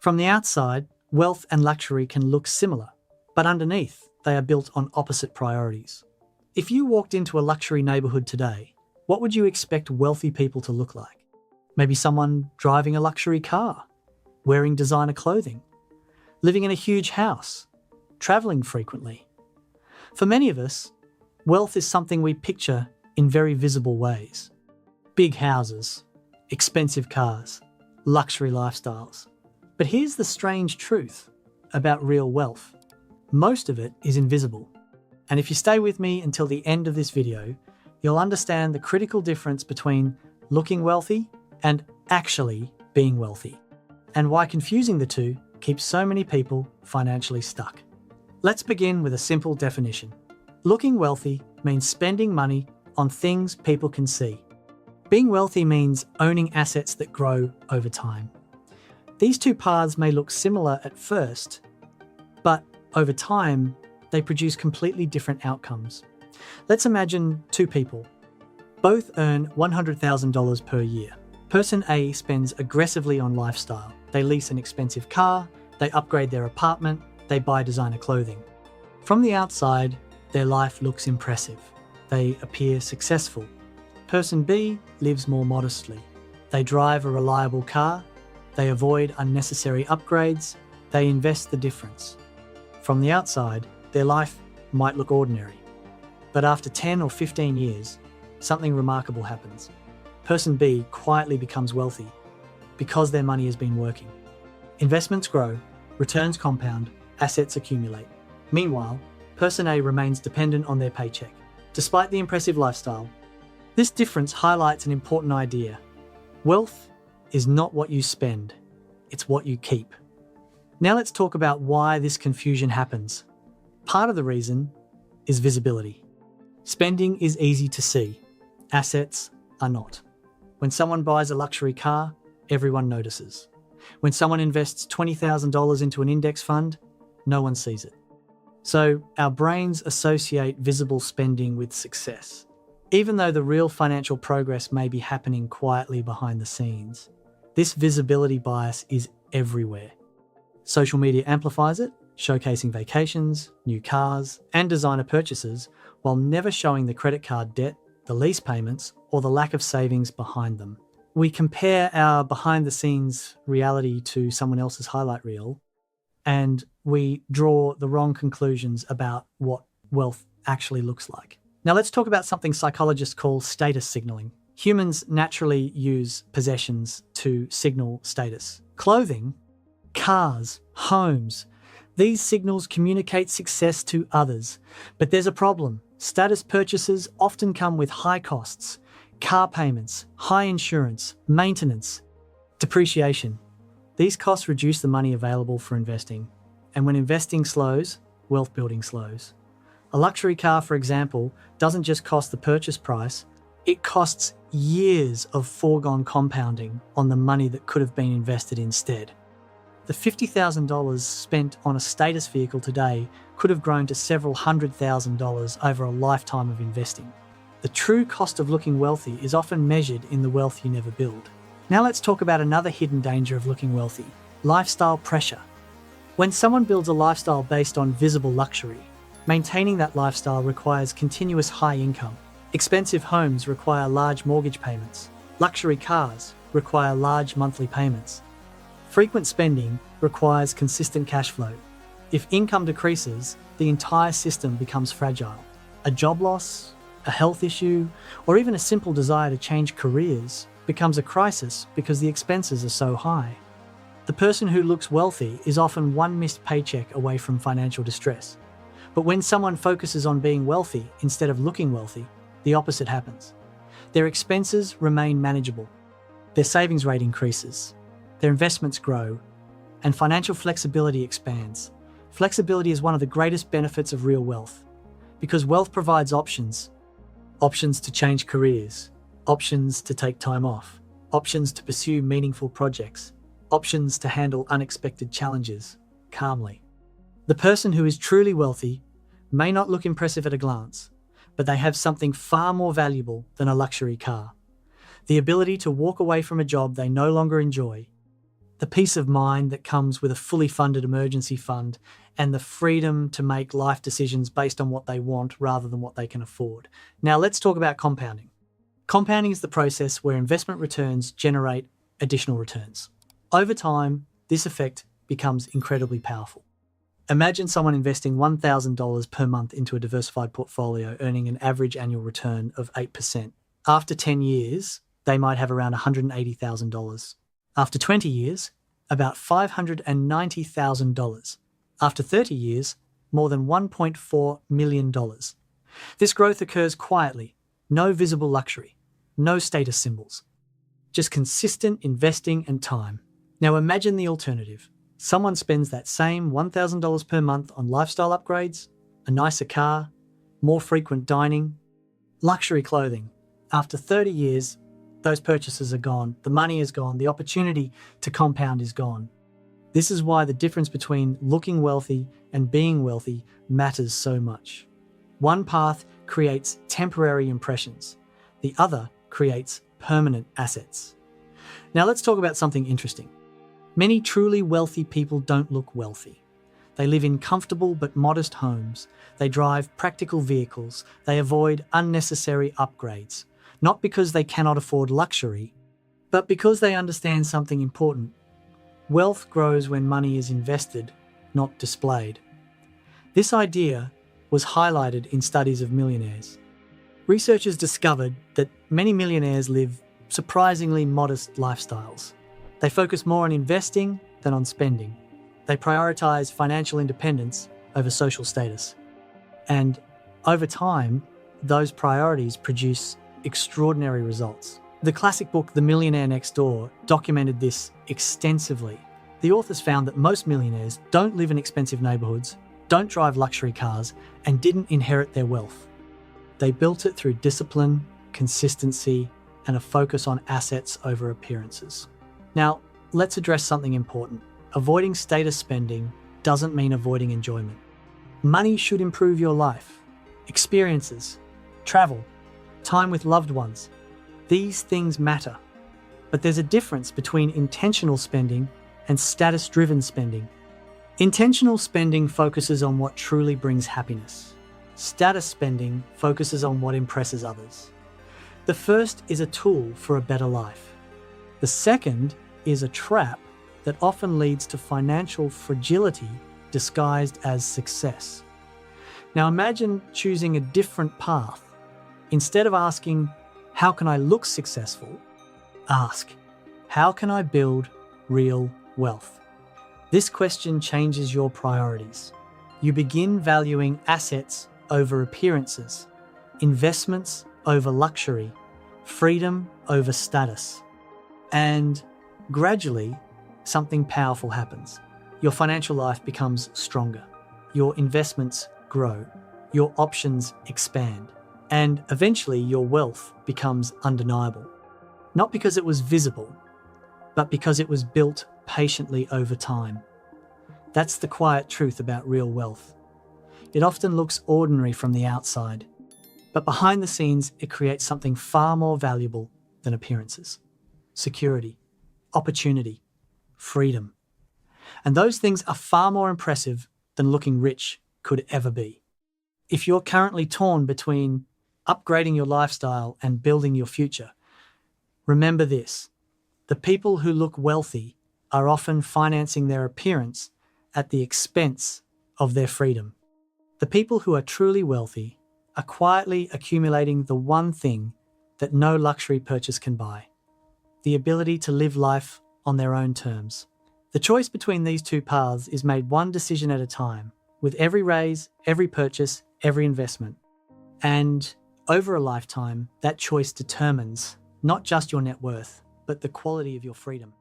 From the outside, wealth and luxury can look similar, but underneath, they are built on opposite priorities. If you walked into a luxury neighborhood today, what would you expect wealthy people to look like? Maybe someone driving a luxury car, wearing designer clothing, living in a huge house, traveling frequently. For many of us, wealth is something we picture in very visible ways. Big houses, expensive cars, luxury lifestyles. But here's the strange truth about real wealth. Most of it is invisible. And if you stay with me until the end of this video, you'll understand the critical difference between looking wealthy and actually being wealthy, and why confusing the two keeps so many people financially stuck. Let's begin with a simple definition. Looking wealthy means spending money on things people can see. Being wealthy means owning assets that grow over time. These two paths may look similar at first, but over time, they produce completely different outcomes. Let's imagine two people. Both earn $100,000 per year. Person A spends aggressively on lifestyle. They lease an expensive car, they upgrade their apartment, they buy designer clothing. From the outside, their life looks impressive. They appear successful. Person B lives more modestly. They drive a reliable car, they avoid unnecessary upgrades, they invest the difference. From the outside, their life might look ordinary. But after 10 or 15 years, something remarkable happens. Person B quietly becomes wealthy because their money has been working. Investments grow, returns compound, assets accumulate. Meanwhile, Person A remains dependent on their paycheck, despite the impressive lifestyle. This difference highlights an important idea. Wealth is not what you spend, it's what you keep. Now let's talk about why this confusion happens. Part of the reason is visibility. Spending is easy to see. Assets are not. When someone buys a luxury car, everyone notices. When someone invests $20,000 into an index fund, no one sees it. So our brains associate visible spending with success, even though the real financial progress may be happening quietly behind the scenes. This visibility bias is everywhere. Social media amplifies it, showcasing vacations, new cars, and designer purchases, while never showing the credit card debt, the lease payments, or the lack of savings behind them. We compare our behind-the-scenes reality to someone else's highlight reel, and we draw the wrong conclusions about what wealth actually looks like. Now let's talk about something psychologists call status signaling. Humans naturally use possessions to signal status. Clothing, cars, homes, these signals communicate success to others. But there's a problem. Status purchases often come with high costs, car payments, high insurance, maintenance, depreciation. These costs reduce the money available for investing. And when investing slows, wealth building slows. A luxury car, for example, doesn't just cost the purchase price, it costs years of foregone compounding on the money that could have been invested instead. The $50,000 spent on a status vehicle today could have grown to several $100,000 over a lifetime of investing. The true cost of looking wealthy is often measured in the wealth you never build. Now let's talk about another hidden danger of looking wealthy: lifestyle pressure. When someone builds a lifestyle based on visible luxury, maintaining that lifestyle requires continuous high income. Expensive homes require large mortgage payments. Luxury cars require large monthly payments. Frequent spending requires consistent cash flow. If income decreases, the entire system becomes fragile. A job loss, a health issue, or even a simple desire to change careers becomes a crisis because the expenses are so high. The person who looks wealthy is often one missed paycheck away from financial distress. But when someone focuses on being wealthy instead of looking wealthy, the opposite happens. Their expenses remain manageable. Their savings rate increases. Their investments grow, and financial flexibility expands. Flexibility is one of the greatest benefits of real wealth, because wealth provides options. Options to change careers, options to take time off, options to pursue meaningful projects, options to handle unexpected challenges calmly. The person who is truly wealthy may not look impressive at a glance, but they have something far more valuable than a luxury car: the ability to walk away from a job they no longer enjoy, the peace of mind that comes with a fully funded emergency fund, and the freedom to make life decisions based on what they want rather than what they can afford. Now let's talk about compounding. Compounding is the process where investment returns generate additional returns. Over time, this effect becomes incredibly powerful. Imagine someone investing $1,000 per month into a diversified portfolio, earning an average annual return of 8%. After 10 years, they might have around $180,000. After 20 years, about $590,000. After 30 years, more than $1.4 million. This growth occurs quietly, no visible luxury, no status symbols, just consistent investing and time. Now imagine the alternative. Someone spends that same $1,000 per month on lifestyle upgrades, a nicer car, more frequent dining, luxury clothing. After 30 years, those purchases are gone, the money is gone, the opportunity to compound is gone. This is why the difference between looking wealthy and being wealthy matters so much. One path creates temporary impressions, the other creates permanent assets. Now let's talk about something interesting. Many truly wealthy people don't look wealthy. They live in comfortable but modest homes. They drive practical vehicles. They avoid unnecessary upgrades, not because they cannot afford luxury, but because they understand something important. Wealth grows when money is invested, not displayed. This idea was highlighted in studies of millionaires. Researchers discovered that many millionaires live surprisingly modest lifestyles. They focus more on investing than on spending. They prioritize financial independence over social status. And over time, those priorities produce extraordinary results. The classic book, The Millionaire Next Door, documented this extensively. The authors found that most millionaires don't live in expensive neighborhoods, don't drive luxury cars, and didn't inherit their wealth. They built it through discipline, consistency, and a focus on assets over appearances. Now, let's address something important. Avoiding status spending doesn't mean avoiding enjoyment. Money should improve your life. Experiences, travel, time with loved ones. These things matter. But there's a difference between intentional spending and status-driven spending. Intentional spending focuses on what truly brings happiness. Status spending focuses on what impresses others. The first is a tool for a better life. The second is a trap that often leads to financial fragility disguised as success. Now imagine choosing a different path. Instead of asking, how can I look successful? Ask, how can I build real wealth? This question changes your priorities. You begin valuing assets over appearances, investments over luxury, freedom over status. And gradually, something powerful happens. Your financial life becomes stronger. Your investments grow. Your options expand. And eventually your wealth becomes undeniable. Not because it was visible, but because it was built patiently over time. That's the quiet truth about real wealth. It often looks ordinary from the outside, but behind the scenes it creates something far more valuable than appearances. Security, opportunity, freedom. And those things are far more impressive than looking rich could ever be. If you're currently torn between upgrading your lifestyle and building your future, remember this: the people who look wealthy are often financing their appearance at the expense of their freedom. The people who are truly wealthy are quietly accumulating the one thing that no luxury purchase can buy: the ability to live life on their own terms. The choice between these two paths is made one decision at a time, with every raise, every purchase, every investment. And over a lifetime, that choice determines not just your net worth, but the quality of your freedom.